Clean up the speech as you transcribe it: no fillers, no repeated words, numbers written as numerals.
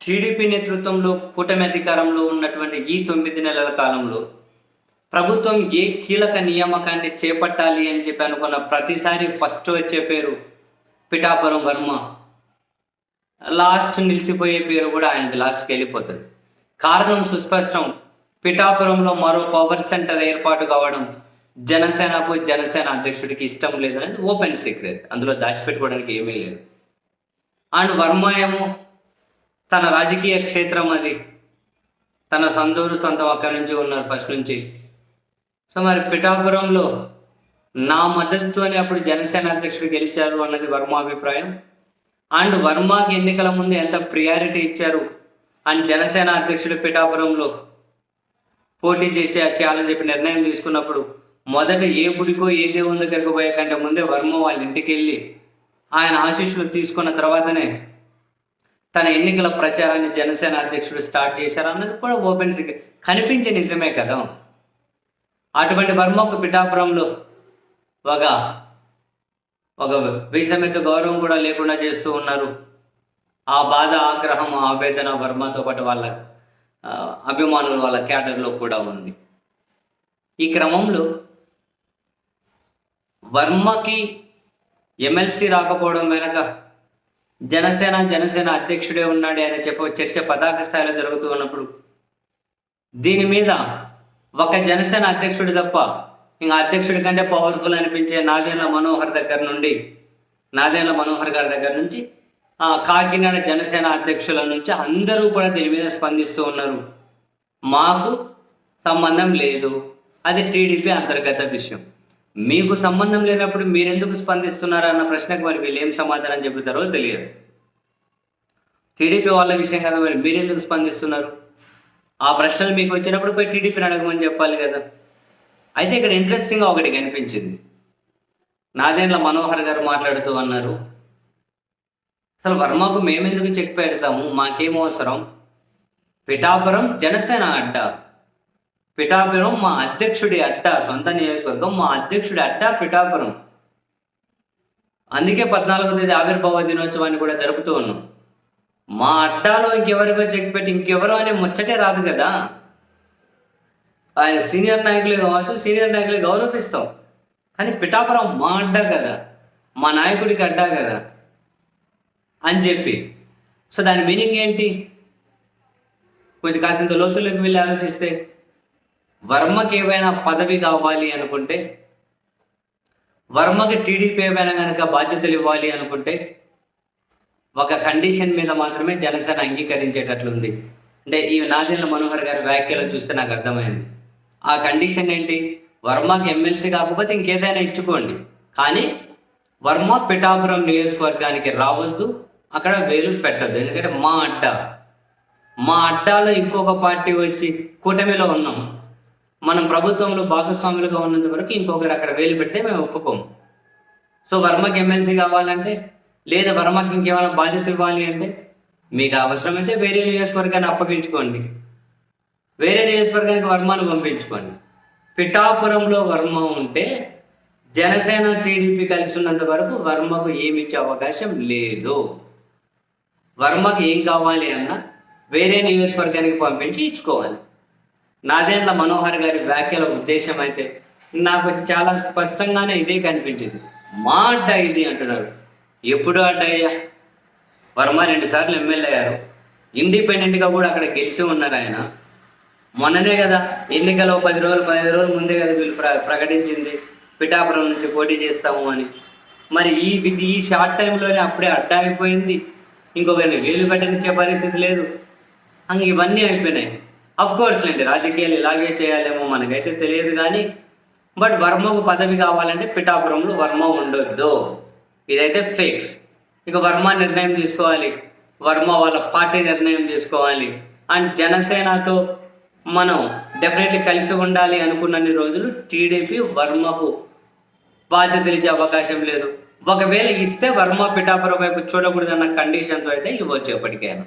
TDP నేతృత్వంలో కూటమి అధికారంలో ఉన్నటువంటి ఈ 9 నెలల కాలంలో ప్రభుత్వం ఏ కీలక నియామకాన్ని చేపట్టాలి అని చెప్పి అనుకున్న ప్రతిసారి ఫస్ట్ వచ్చే పేరు పిఠాపురం వర్మ. లాస్ట్ నిలిచిపోయే పేరు కూడా ఆయనది లాస్ట్కి వెళ్ళిపోతుంది. కారణం సుస్పష్టం. పిఠాపురంలో మరో పవర్ సెంటర్ ఏర్పాటు కావడం జనసేన అధ్యక్షుడికి ఇష్టం లేదనేది ఓపెన్ సీక్రెట్. అందులో దాచిపెట్టుకోవడానికి ఏమీ లేదు. అండ్ వర్మ ఏమో తన రాజకీయ క్షేత్రం అది, తన సొంతం అక్కడి నుంచి ఉన్నారు ఫస్ట్ నుంచి. సో మరి పిఠాపురంలో నా మద్దతుతోనే అప్పుడు జనసేన అధ్యక్షుడు గెలిచారు అన్నది వర్మ అభిప్రాయం. అండ్ వర్మకి ఎన్నికల ముందు ఎంత ప్రియారిటీ ఇచ్చారు అండ్ జనసేన అధ్యక్షుడు పిఠాపురంలో పోటీ చేయాలని చెప్పి నిర్ణయం తీసుకున్నప్పుడు మొదట ఏ గుడికో ఏ దేవుని దగ్గరకు పోయే కంటే ముందే వర్మ వాళ్ళ ఇంటికి వెళ్ళి ఆయన ఆశీస్సులు తీసుకున్న తర్వాతనే తన ఎన్నికల ప్రచారాన్ని జనసేన అధ్యక్షుడు స్టార్ట్ చేశారు అన్నది కూడా ఓపెన్ సీక్రెట్, కనిపించే నిజమే కదా. అటువంటి వర్మకు పిఠాపురంలో ఒక విషమెత గౌరవం కూడా లేకుండా చేస్తూ ఉన్నారు. ఆ బాధ, ఆగ్రహం, ఆవేదన వర్మతో పాటు వాళ్ళ అభిమానులు, వాళ్ళ క్యాడర్లో కూడా ఉంది. ఈ క్రమంలో వర్మకి ఎమ్మెల్సీ రాకపోవడం వెనక జనసేన అధ్యక్షుడే ఉన్నాడే అని చర్చ పతాక స్థాయిలో జరుగుతూ ఉన్నప్పుడు దీని మీద ఒక జనసేన అధ్యక్షుడు తప్ప ఇంకా అధ్యక్షుడి కంటే పవర్ఫుల్ అనిపించే నాదెండ్ల మనోహర్ గారి దగ్గర నుంచి కాకినాడ జనసేన అధ్యక్షుల నుంచి అందరూ కూడా దీని మీద స్పందిస్తూ ఉన్నారు. మాకు సంబంధం లేదు, అది టీడీపీ అంతర్గత విషయం. మీకు సంబంధం లేనప్పుడు మీరెందుకు స్పందిస్తున్నారా అన్న ప్రశ్నకు మరి వీళ్ళు ఏం సమాధానం చెబుతారో తెలియదు. టీడీపీ వాళ్ళ విషయం కదా, మరి మీరెందుకు స్పందిస్తున్నారు? ఆ ప్రశ్నలు మీకు వచ్చినప్పుడు పోయి టీడీపీని అడగమని చెప్పాలి కదా. అయితే ఇక్కడ ఇంట్రెస్టింగ్గా ఒకటి కనిపించింది. నాదెండ్ల మనోహర్ గారు మాట్లాడుతూ అన్నారు, అసలు వర్మకు మేమెందుకు చెక్ పెడతాము, మాకేం అవసరం, పిఠాపురం జనసేన అడ్డా, పిఠాపురం మా అధ్యక్షుడి అడ్డా, సొంత నియోజకవర్గం, మా అధ్యక్షుడి అడ్డా పిఠాపురం. అందుకే 14వ తేదీ ఆవిర్భావ దినోత్సవాన్ని కూడా జరుపుతూ ఉన్నాం. మా అడ్డాలో ఇంకెవరికో చెక్ పెట్టి ఇంకెవరో అనే ముచ్చటే రాదు కదా. ఆయన సీనియర్ నాయకులే కావచ్చు, సీనియర్ నాయకులే గౌరవిస్తాం, కానీ పిఠాపురం మా అడ్డా కదా, మా నాయకుడికి అడ్డా కదా అని చెప్పి. సో దాని మీనింగ్ ఏంటి? కొంచెం కాసింత లోతుల్లోకి వెళ్ళి ఆలోచిస్తే, వర్మకి ఏవైనా పదవి కావాలి అనుకుంటే, వర్మకి టీడీపీ ఏమైనా కనుక బాధ్యతలు ఇవ్వాలి అనుకుంటే ఒక కండిషన్ మీద మాత్రమే జనసేన అంగీకరించేటట్లుంది. అంటే ఈ నాదెండ్ల మనోహర్ గారి వ్యాఖ్యలు చూస్తే నాకు అర్థమైంది. ఆ కండిషన్ ఏంటి? వర్మకి ఎమ్మెల్సీ కాకపోతే ఇంకేదైనా ఇచ్చుకోండి, కానీ వర్మ పిఠాపురం నియోజకవర్గానికి రావద్దు, అక్కడ వేలు పెట్టద్దు. ఎందుకంటే మా అడ్డాలో ఇంకొక పార్టీ వచ్చి కూటమిలో ఉన్నాం, మనం ప్రభుత్వంలో భాగస్వాములుగా ఉన్నంత వరకు ఇంకొకరు అక్కడ వేలు పెడితే మేము ఒప్పుకోము. సో వర్మకి ఎమ్మెల్సీ కావాలంటే, లేదా వర్మకి ఇంకేమైనా బాధ్యత ఇవ్వాలి అంటే, మీకు అవసరమైతే వేరే నియోజకవర్గాన్ని అప్పగించుకోండి, వేరే నియోజకవర్గానికి వర్మను పంపించుకోండి. పిఠాపురంలో వర్మ ఉంటే జనసేన టీడీపీ కలిసి ఉన్నంత వరకు వర్మకు ఏమి ఇచ్చే అవకాశం లేదు. వర్మకి ఏం కావాలి అన్నా వేరే నియోజకవర్గానికి పంపించి ఇచ్చుకోవాలి. నాదెండ్ల మనోహర్ గారి వ్యాఖ్యల ఉద్దేశం అయితే నాకు చాలా స్పష్టంగానే ఇదే కనిపించింది. మా అడ్డా ఇది అంటున్నారు. ఎప్పుడు అడ్డయ్యా? వర్మ 2 సార్లు ఎమ్మెల్యే అయ్యారు, ఇండిపెండెంట్గా కూడా అక్కడ గెలిచి ఉన్నారు. ఆయన మొన్ననే కదా ఎన్నికలో 15 రోజుల ముందే కదా వీళ్ళు ప్రకటించింది పిఠాపురం నుంచి పోటీ చేస్తాము అని. మరి ఈ షార్ట్ టైంలోనే అప్పుడే అడ్డా అయిపోయింది, ఇంకొకరిని వేలు పెట్టనిచ్చే పరిస్థితి లేదు, ఇవన్నీ అయిపోయినాయి. అఫ్కోర్స్ అండి, రాజకీయాలు ఇలాగే చేయాలేమో మనకైతే తెలియదు, కానీ బట్ వర్మకు పదవి కావాలంటే పిఠాపురంలో వర్మ ఉండొద్దు, ఇదైతే ఫిక్స్. ఇక వర్మ నిర్ణయం తీసుకోవాలి, వర్మ వాళ్ళ పార్టీ నిర్ణయం తీసుకోవాలి. అండ్ జనసేనతో మనం డెఫినెట్లీ కలిసి ఉండాలి అనుకున్నన్ని రోజులు టీడీపీ వర్మకు బాధ్యతలు ఇచ్చే అవకాశం లేదు. ఒకవేళ ఇస్తే వర్మ పిఠాపురం వైపు చూడకూడదన్న కండిషన్తో అయితే ఇవ్వచ్చు ఎప్పటికైనా.